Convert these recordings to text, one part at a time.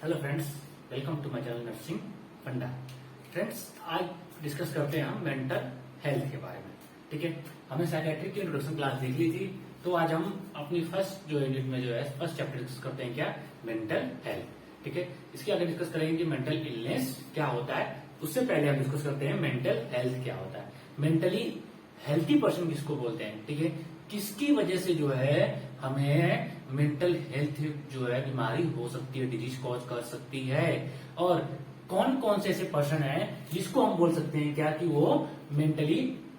Hello friends, welcome to my channel nursing funda. Friends, आज discuss करते हैं हम मेंटल हेल्थ के बारे में। ठीक है, हमने साइकियाट्री की इंट्रोडक्शन क्लास देख ली थी, तो आज हम अपनी फर्स्ट यूनिट में फर्स्ट चैप्टर डिस्कस करते हैं क्या, मेंटल हेल्थ। ठीक है, इसके आगे डिस्कस करेंगे कि मेंटल इलनेस क्या होता है। उससे पहले हम डिस्कस करते हैं मेंटल हेल्थ क्या होता है। मेंटली हेल्थी पर्सन किसको बोलते हैं, ठीक है, किसकी वजह से जो है हमें मेंटल हेल्थ जो है बीमारी हो सकती है, डिजीज कॉज कर सकती है, और कौन कौन से ऐसे पर्सन है जिसको हम बोल सकते हैं क्या कि वो मेंटली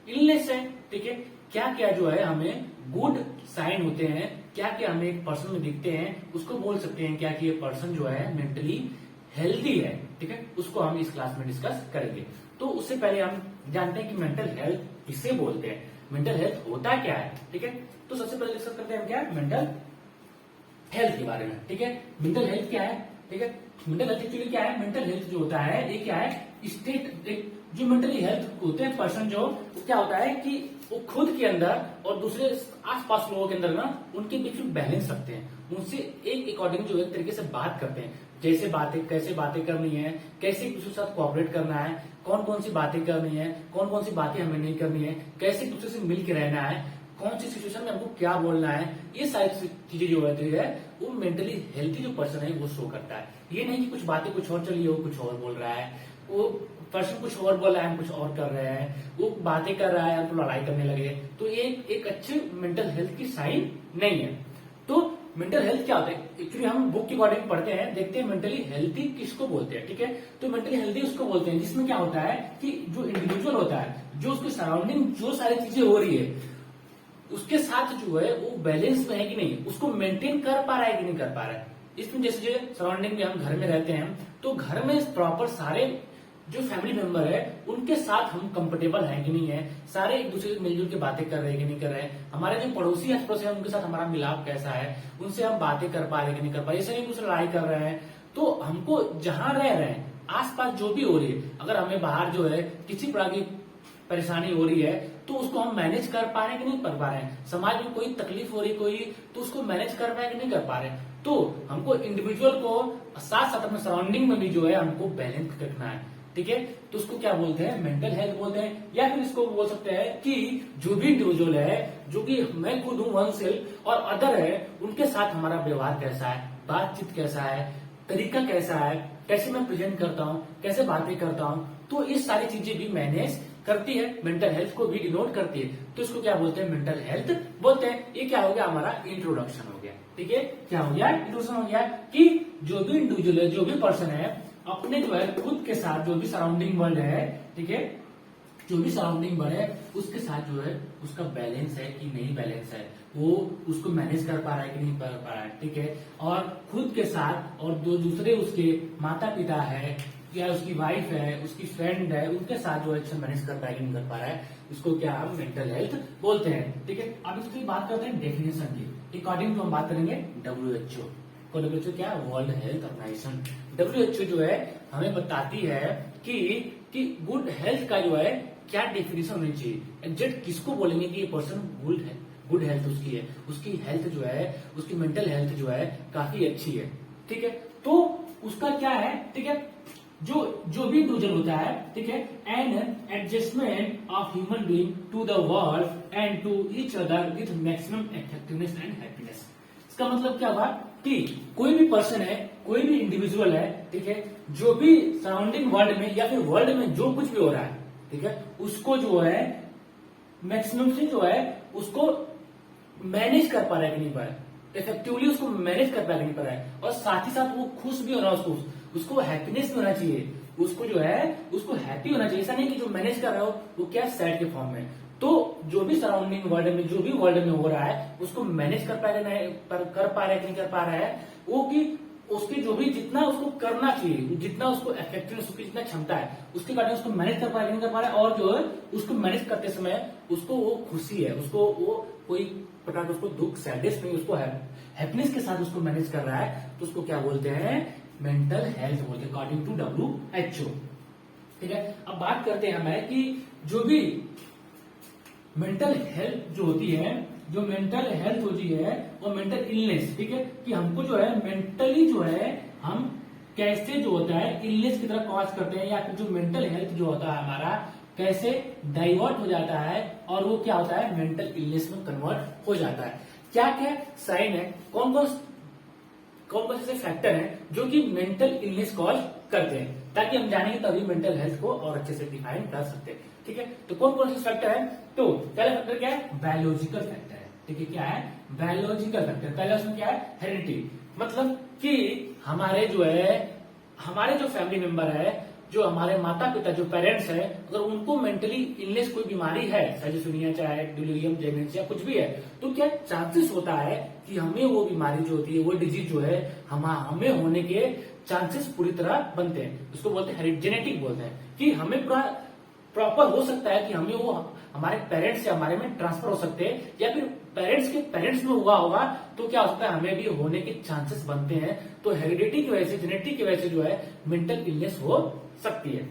इलनेस है। ठीक है, क्या क्या जो है हमें गुड साइन होते हैं, क्या क्या हमें एक पर्सन में दिखते हैं, उसको बोल सकते हैं क्या कि ये पर्सन जो है मेंटली हेल्दी है। ठीक है, उसको हम इस क्लास में डिस्कस करेंगे। तो उससे पहले हम जानते हैं कि मेंटल हेल्थ किसे बोलते हैं, मेंटल हेल्थ होता क्या है। ठीक है, तो सबसे पहले डिस्कस करते हैं हम क्या, मेंटल हेल्थ के बारे में। ठीक है, मेंटल हेल्थ क्या है। ठीक है, मेंटल हेल्थ एक्चुअली क्या है, मेंटल हेल्थ जो होता है ये क्या है, स्टेट जो मेंटली हेल्थ होते हैं पर्सन जो क्या होता है कि वो खुद के अंदर और दूसरे आसपास लोगों के अंदर ना उनके बीच में बैलेंस रखते हैं, उनसे एक अकॉर्डिंग जो है तरीके से बात करते हैं, जैसे बातें कैसे बातें करनी है, कैसे दूसरे के साथ कोऑपरेट करना है, कौन कौन सी बातें करनी है, कौन कौन सी बातें हमें नहीं करनी है, कैसे दूसरे से मिल के रहना है, कौन सी सिचुएशन में हमको क्या बोलना है, ये सारी चीजें जो होती है वो मेंटली हेल्थी जो पर्सन है वो शो करता है। ये नहीं कि कुछ बातें कुछ और चली हो, कुछ और बोल रहा है, वो पर्सन कुछ और बोल रहा है, हम कुछ और कर रहे हैं, वो बातें कर रहा है, हम तो लड़ाई करने लगे, तो ये एक अच्छे मेंटल हेल्थ की साइन नहीं है। तो मेंटल हेल्थ क्या होता है, एक्चुअली हम बुक के अकॉर्डिंग पढ़ते हैं, देखते हैं मेंटली हेल्थी किसको बोलते हैं। ठीक है, तो मेंटली हेल्थी उसको बोलते हैं जिसमें क्या होता है कि जो इंडिविजुअल होता है, जो उसके सराउंडिंग जो सारी चीजें हो रही है उसके साथ जो है वो बैलेंस में है कि नहीं, उसको मेंटेन कर पा रहा है कि नहीं कर पा रहा है। इसमें जैसे सराउंडिंग में हम घर में रहते हैं, तो घर में प्रॉपर सारे जो फैमिली मेंबर है उनके साथ हम कंफर्टेबल हैं कि नहीं है, सारे एक दूसरे से मिलजुल के बातें कर रहे हैं कि नहीं कर रहे हैं, हमारे जो पड़ोसी आस पड़ोस है उनके साथ हमारा मिलाप कैसा है, उनसे हम बातें कर पा रहे हैं कि नहीं कर पा रहे, ऐसे नहीं कुछ लड़ाई कर रहे हैं। तो हमको जहां रह रहे हैं आसपास जो भी हो रही है, अगर हमें बाहर जो है किसी प्रकार की परेशानी हो रही है तो उसको हम मैनेज कर पा रहे हैं कि नहीं कर पा रहे हैं, समाज में कोई तकलीफ हो रही कोई, तो उसको मैनेज कर पाए कि नहीं कर पा रहे हैं। तो हमको इंडिविजुअल को साथ साथ अपने सराउंडिंग में भी जो है हमको बैलेंस रखना है। ठीक है, तो उसको क्या बोलते हैं, मेंटल हेल्थ बोलते हैं, या फिर इसको बोल सकते हैं कि जो भी इंडिविजुअल है, जो कि मैं खुद हूं वन सेल्फ और अदर है, उनके साथ हमारा व्यवहार कैसा है, बातचीत कैसा है, तरीका कैसा है, कैसे मैं प्रेजेंट करता हूं, कैसे बातें करता हूं, तो ये सारी चीजें भी मैनेज करती है, मेंटल हेल्थ को भी डिनोट करती है। तो इसको क्या बोलते हैं, मेंटल हेल्थ बोलते हैं। ये क्या हो गया, हमारा इंट्रोडक्शन हो गया। ठीक है, क्या हो गया, इंट्रोडक्शन हो गया कि जो भी इंडिविजुअल है, जो भी पर्सन है, अपने जो है खुद के साथ जो भी सराउंडिंग वर्ल्ड है, ठीक है, जो भी सराउंडिंग वर्ल्ड है उसके साथ जो है उसका बैलेंस है कि नहीं बैलेंस है, वो उसको मैनेज कर पा रहा है कि नहीं कर पा रहा है। ठीक है, और खुद के साथ और जो दूसरे उसके माता पिता है या उसकी वाइफ है, उसकी फ्रेंड है, उनके साथ जो है मैनेज कर पा रहा है कि नहीं कर पा रहा है, इसको क्या हम मेंटल हेल्थ बोलते हैं। ठीक है, अब इसकी बात करते हैं डेफिनेशन की। अकॉर्डिंग टू हम बात करेंगे WHO को। WHO क्या है, वर्ल्ड हेल्थ ऑर्गेनाइजेशन। WHO जो है हमें बताती है कि गुड हेल्थ का जो है क्या डेफिनेशन होनी चाहिए, एग्जैक्ट किसको बोलेंगे कि ये पर्सन गुड है, गुड हेल्थ उसकी है, उसकी हेल्थ जो है, उसकी मेंटल हेल्थ जो है काफी अच्छी है। ठीक है, तो उसका क्या है, ठीक है, जो भी इंडिविजुअल होता है, ठीक है, an adjustment of human being to the world and to each other with maximum effectiveness and happiness. इसका मतलब क्या हुआ कि कोई भी पर्सन है, कोई भी इंडिविजुअल है, ठीक है, जो भी सराउंडिंग वर्ल्ड में या फिर वर्ल्ड में जो कुछ भी हो रहा है, ठीक है, उसको जो है मैक्सिमम से जो है उसको मैनेज कर पा रहा है कि नहीं पा रहा है, इफेक्टिवली उसको मैनेज कर पा रहा है कि नहीं पा रहा है, और साथ ही साथ वो खुश भी हो रहा है, उसको हैप्पीनेस भी होना चाहिए, उसको जो है उसको हैप्पी होना चाहिए। ऐसा नहीं कि जो मैनेज कर रहा हो वो क्या सैड के फॉर्म में। तो जो भी सराउंडिंग वर्ल्ड में, जो भी वर्ल्ड में हो रहा है उसको मैनेज कर पा रहा है कि नहीं कर पा रहा है, वो कि उसकी जो भी जितना उसको करना चाहिए, जितना उसको इफेक्टिवनेस, उसकी जितना क्षमता है उसके कारण उसको मैनेज कर पा रहा है कि नहीं कर पा रहा है, और जो है उसको मैनेज करते समय उसको वो खुशी है, उसको वो कोई प्रकार का उसको दुख सैडनेस नहीं, उसको हैप्पीनेस के साथ उसको मैनेज कर रहा है, तो उसको क्या बोलते हैं, मेंटल हेल्थ बोलते हैं अकॉर्डिंग टू WHO। ठीक है, अब बात करते हैं हमें कि जो भी मेंटल हेल्थ जो होती है, जो मेंटल हेल्थ होती है वो मेंटल इलनेस, ठीक है, कि हमको जो है मेंटली जो है हम कैसे जो होता है इलनेस की तरफ कॉज करते हैं, या फिर जो मेंटल हेल्थ जो होता है हमारा कैसे डाइवर्ट हो जाता है और वो क्या होता है मेंटल इलनेस में कन्वर्ट हो जाता है। क्या क्या साइन है, कौन कौन से फैक्टर हैं जो कि मेंटल इलनेस कॉज करते हैं, ताकि हम जानेंगे तभी मेंटल हेल्थ को और अच्छे से डिफाइन कर सकते हैं। ठीक है, तो कौन कौन से फैक्टर है, तो पहला फैक्टर क्या है बायोलॉजिकल फैक्टर है। ठीक है, क्या है बायोलॉजिकल फैक्टर, पहला उसमें क्या है हेरिडिटी, मतलब कि हमारे जो फैमिली मेंबर है, जो हमारे माता पिता जो पेरेंट्स है, अगर उनको मेंटली इलनेस कोई बीमारी है, साइजिसुनिया चाहे डिलीरियम डेमेंशिया कुछ भी है, तो क्या चांसेस होता है कि हमें वो बीमारी जो होती है वो डिजीज जो है हमें होने के चांसेस पूरी तरह बनते हैं। उसको बोलते हैं जेनेटिक बोलते हैं, कि हमें पूरा प्रॉपर हो सकता है कि हमें वो हमारे पेरेंट्स से हमारे में ट्रांसफर हो सकते हैं, या फिर पेरेंट्स के पेरेंट्स में हुआ होगा तो क्या हो सकता है हमें भी होने के चांसेस बनते हैं। तो हेरिडिटी की वजह से, जेनेटिक की वजह से जो है मेंटल इलनेस हो सकती है।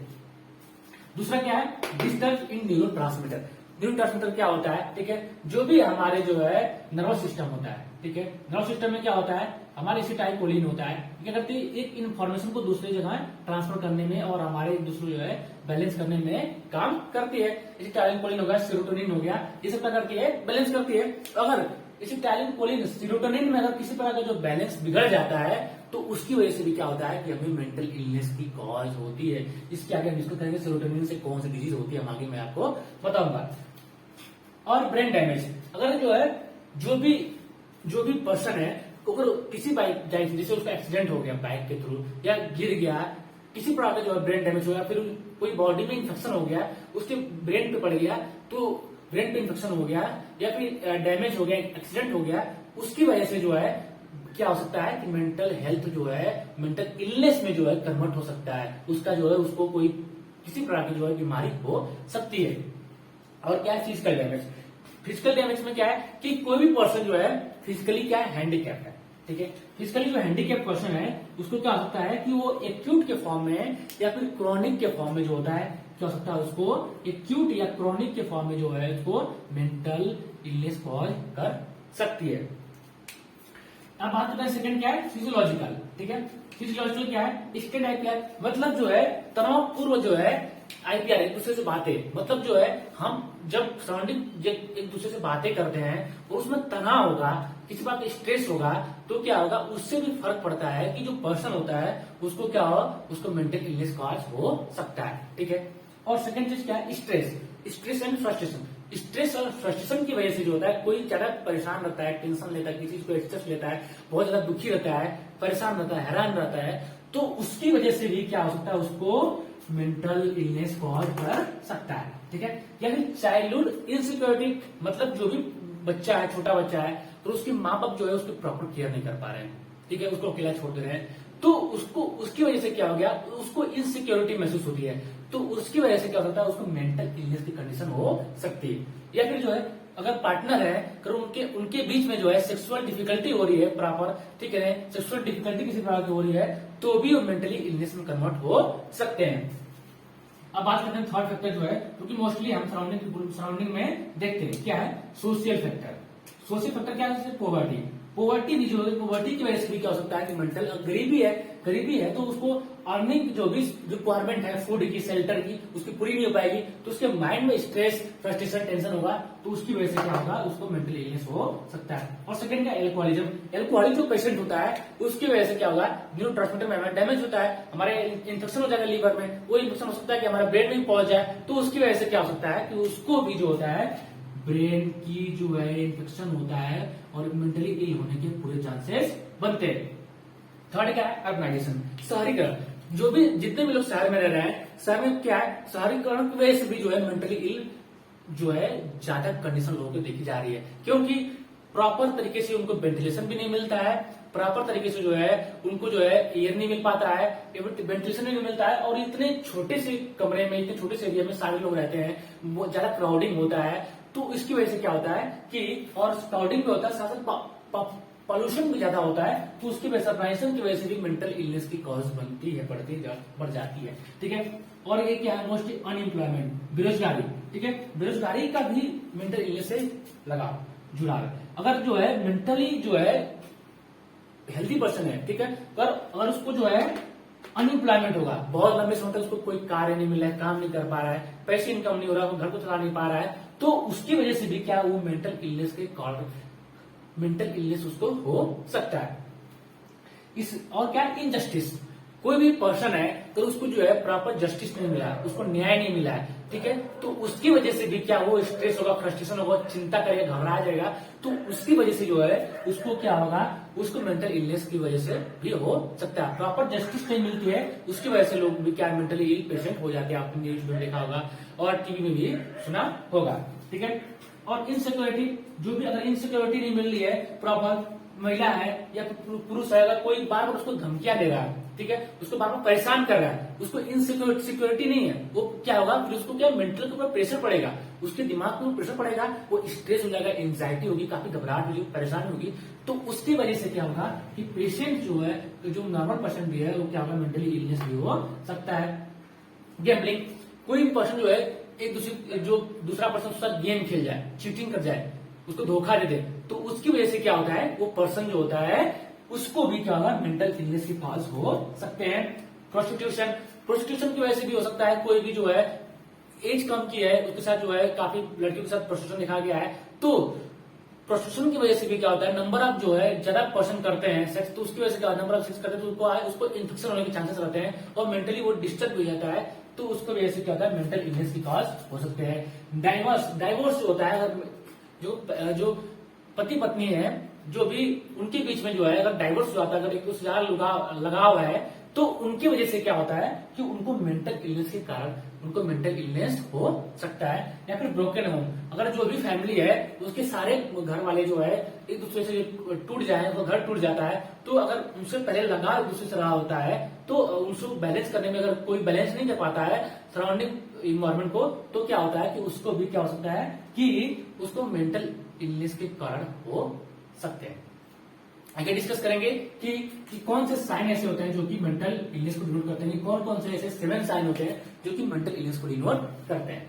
दूसरा क्या है डिस्टर्ब इन न्यूरोट्रांसमीटर। न्यूरोट्रांसमीटर क्या होता है, ठीक है, जो भी हमारे जो है नर्वस सिस्टम होता है, ठीक है, नर्वस सिस्टम में क्या होता है हमारे एसिटाइलकोलिन होता है, क्या करती है एक इन्फॉर्मेशन को दूसरी जगह ट्रांसफर करने में और हमारे एक दूसरे जो है बैलेंस करने में काम करती है। एसिटाइलकोलिन हो गया, सेरोटोनिन हो गया, ये सब क्या करती है बैलेंस करती है। तो अगर एसिटाइलकोलिन सेरोटोनिन में अगर किसी प्रकार का जो बैलेंस बिगड़ जाता है तो उसकी वजह से भी क्या होता है कि हमें मेंटल इलनेस की कॉज होती है। इसके आगे हम डिस्कस करेंगे सेरोटोनिन से कौन सी डिजीज होती है, हम आगे मैं आपको बताऊंगा। और ब्रेन डैमेज, अगर जो भी पर्सन है अगर किसी बाइक जैसे उसका एक्सीडेंट हो गया बाइक के थ्रू या गिर गया, किसी प्रकार का जो है ब्रेन डैमेज हो गया, फिर कोई बॉडी में इन्फेक्शन हो गया, उसके ब्रेन पे पड़ गया, तो ब्रेन पे इन्फेक्शन हो गया या फिर डैमेज हो गया, एक्सीडेंट हो गया, उसकी वजह से जो है क्या हो सकता है कि मेंटल हेल्थ जो है मेंटल इलनेस में जो है कन्वर्ट हो सकता है, उसका जो है उसको कोई किसी प्रकार की जो है बीमारी हो सकती है। और क्या है फिजिकल डैमेज, फिजिकल डैमेज में क्या है कि कोई भी पर्सन जो है फिजिकली क्या है हैंडीकैप है, ठीक है, फिजिकली जो हैंडीकैप पर्सन है उसको क्या हो सकता है कि वो एक्यूट के फॉर्म में या फिर क्रॉनिक के फॉर्म में जो होता है क्या हो सकता है उसको एक्यूट या क्रॉनिक के फॉर्म में जो है उसको मेंटल इलनेस कॉज कर सकती है। अब बात करते हैं सेकंड क्या है फिजियोलॉजिकल, ठीक है, फिजियोलॉजिकल क्या है स्टेट आईपीआर, मतलब जो है तनाव पूर्व जो है आईपीआर एक दूसरे से बातें, मतलब जो है हम जब सराउंडिंग एक दूसरे से बातें करते हैं और उसमें तनाव होगा, किसी बात का स्ट्रेस होगा, तो क्या होगा उससे भी फर्क पड़ता है कि जो पर्सन होता है उसको क्या हो उसको मेंटल इलनेस कॉज हो सकता है। ठीक है, और सेकंड चीज क्या है स्ट्रेस एंड फ्रस्ट्रेशन। स्ट्रेस और फ्रस्ट्रेशन की वजह से जो होता है कोई ज्यादा परेशान रहता है, टेंशन लेता है, किसी को स्ट्रेस लेता है, बहुत ज्यादा दुखी रहता है, परेशान रहता है, हैरान रहता है, तो उसकी वजह से भी क्या हो सकता है उसको मेंटल इलनेस कॉज कर सकता है। ठीक है, या फिर चाइल्डहुड इनसिक्योरिटी, मतलब जो भी बच्चा है, छोटा बच्चा है, तो उसके माँ बाप जो है उसकी प्रॉपर केयर नहीं कर पा रहे हैं, ठीक है, उसको अकेला छोड़ दे रहे हैं, तो उसको उसकी वजह से क्या हो गया उसको इनसिक्योरिटी महसूस होती है, तो उसकी वजह से क्या होता है उसको मेंटल इलनेस की कंडीशन हो सकती है। या फिर जो है अगर पार्टनर है अगर उनके बीच में जो है सेक्सुअल डिफिकल्टी हो रही है प्रॉपर, ठीक है, सेक्सुअल डिफिकल्टी किसी प्रकार की हो रही है तो भी वो मेंटली इलनेस में कन्वर्ट हो सकते हैं। अब बात करते हैं थर्ड फैक्टर जो है क्योंकि मोस्टली हम सराउंडिंग में देखते हैं क्या है सोशल फैक्टर। सोशल फैक्टर क्या है जैसे पोवर्टी भी जो है पोवर्टी की वजह से भी क्या हो सकता है कि मेंटल गरीबी है तो उसको अर्निंग जो भी रिक्वायरमेंट है फूड की शेल्टर की उसकी पूरी नहीं हो पाएगी, तो उसके माइंड में स्ट्रेस फ्रस्ट्रेशन टेंशन होगा, तो उसकी वजह से क्या होगा उसको मेंटल इलनेस हो सकता है। और सेकंड क्या एल्कोहलिक जो पेशेंट होता है उसकी वजह से क्या होगा न्यूरोट्रांसमीटर में डैमेज होता है, हमारे इन्फेक्शन हो जाएगा लीवर में, वो इन्फेक्शन हो सकता है कि हमारे ब्रेन में पहुंच जाए, तो उसकी वजह से क्या हो सकता है कि उसको भी जो होता है ब्रेन की जो है इन्फेक्शन होता है और मेंटली इल होने के पूरे चांसेस बनते हैं। थर्ड क्या है अर्बनाइजेशन, शहरीकरण, जो भी जितने भी लोग शहर में रह रहे हैं, शहर में क्या है शहरीकरण की वजह से भी जो है मेंटली इल जो है ज्यादा कंडीशन लोगों को देखी जा रही है, क्योंकि प्रॉपर तरीके से उनको वेंटिलेशन भी नहीं मिलता है, प्रॉपर तरीके से जो है उनको जो है एयर नहीं मिल पाता है, वेंटिलेशन भी नहीं मिलता है, और इतने छोटे से कमरे में इतने छोटे से एरिया में सारे लोग रहते हैं, ज्यादा क्राउडिंग होता है, तो इसकी वजह से क्या होता है कि और क्राउडिंग भी होता है साथ साथ पॉल्यूशन भी ज्यादा होता है, तो उसकी वजह से की वजह से भी मेंटल इलनेस की कॉज बनती है, बढ़ जाती है। ठीक है, और ये क्या है मोस्टली अनएम्प्लॉयमेंट बेरोजगारी, ठीक है, बेरोजगारी का भी मेंटल इलनेस से जुड़ा है। अगर जो है मेंटली जो है हेल्दी पर्सन है, ठीक है, अगर उसको जो है अनएम्प्लॉयमेंट होगा, बहुत लंबे समय तक उसको कोई कार्य नहीं मिल रहा है, काम नहीं कर पा रहा है, पैसे इनकम नहीं हो रहा, घर को चला नहीं पा रहा है, तो उसकी वजह से भी क्या वो मेंटल इलनेस के कारण मेंटल इलनेस उसको हो सकता है। इस और क्या इनजस्टिस, कोई भी पर्सन है तो उसको जो है प्रॉपर जस्टिस नहीं मिला, उसको न्याय नहीं मिला है, ठीक है, तो उसकी वजह से भी क्या वो स्ट्रेस होगा, फ्रस्ट्रेशन होगा, चिंता करेगा, घबरा जाएगा, तो उसकी वजह से जो है उसको क्या होगा, उसको मेंटल इलनेस की वजह से भी हो सकता है। प्रॉपर जस्टिस नहीं मिलती है, उसकी वजह से लोग भी क्या मेंटली इल पेशेंट हो जाते हैं, आपने न्यूज में देखा होगा और टीवी में भी सुना होगा, ठीक है। और इनसिक्योरिटी, जो भी अगर इनसिक्योरिटी नहीं मिल रही है, प्रॉपर महिला है या पुरुष है, अगर कोई बार बार उसको धमकियां दे रहा है, ठीक है, उसको बार बार परेशान कर रहा है, उसको इनसिक्योरिटी नहीं है, वो क्या होगा, फिर उसको क्या मेंटल के ऊपर प्रेशर पड़ेगा, उसके दिमाग के ऊपर प्रेशर पड़ेगा, वो स्ट्रेस हो जाएगा, एंजाइटी होगी, काफी घबराहट होगी, परेशानी होगी, तो उसकी वजह से क्या होगा कि पेशेंट जो है, जो नॉर्मल पर्सन भी है, वो क्या होगा, मेंटली इलनेस भी हो सकता है। गैम्बलिंग, कोई भी पर्सन जो है एक दूसरे जो दूसरा पर्सन उसका गेम खेल जाए, चीटिंग कर जाए, उसको धोखा दे दे, तो उसकी वजह से क्या होता है, वो पर्सन जो होता है उसको भी क्या होगा, मेंटल इलनेस के पास हो सकते हैं। प्रोस्टिट्यूशन, प्रोस्टिट्यूशन की वजह से भी हो सकता है, कोई भी जो है एज कम की है, उसके साथ जो है काफी लड़कियों के साथ प्रोस्टिट्यूशन देखा गया है, तो प्रोस्टिट्यूशन की वजह से भी क्या होता है, नंबर ऑफ जो है ज्यादा पर्सन करते हैं सेक्स, तो उसकी वजह से क्या नंबर ऑफ सेक्स करते हैं, तो उसको इन्फेक्शन होने के चांसेस रहते हैं और मेंटली वो डिस्टर्ब हो जाता है, तो उसको वजह से क्या होता है, मेंटल इलनेस की कॉज हो सकते हैं। डाइवोर्स होता है, जो पति पत्नी है, जो भी उनके बीच में जो है अगर डाइवोर्स हो जाता है, अगर एक दूसरे से लगाव है, तो उनकी वजह से क्या होता है कि उनको मेंटल इलनेस के कारण उनको मेंटल इलनेस हो सकता है। या फिर ब्रोकन होम, अगर जो भी फैमिली है उसके सारे घर वाले जो है एक दूसरे से टूट जाए, उनका घर टूट जाता है, तो अगर उनसे पहले लगाव एक दूसरे से रहा होता है, तो उनको बैलेंस करने में अगर कोई बैलेंस नहीं कर पाता है सराउंडिंग इन्वायरमेंट को, तो क्या होता है कि उसको भी क्या हो सकता है कि उसको मेंटल इलनेस के कारण हो सकते हैं। आगे डिस्कस करेंगे कि कौन से साइन ऐसे होते हैं जो कि मेंटल इलनेस को डिनोट करते हैं, कौन कौन से ऐसे 7 साइन होते हैं जो कि मेंटल इलनेस को डिनोट करते हैं।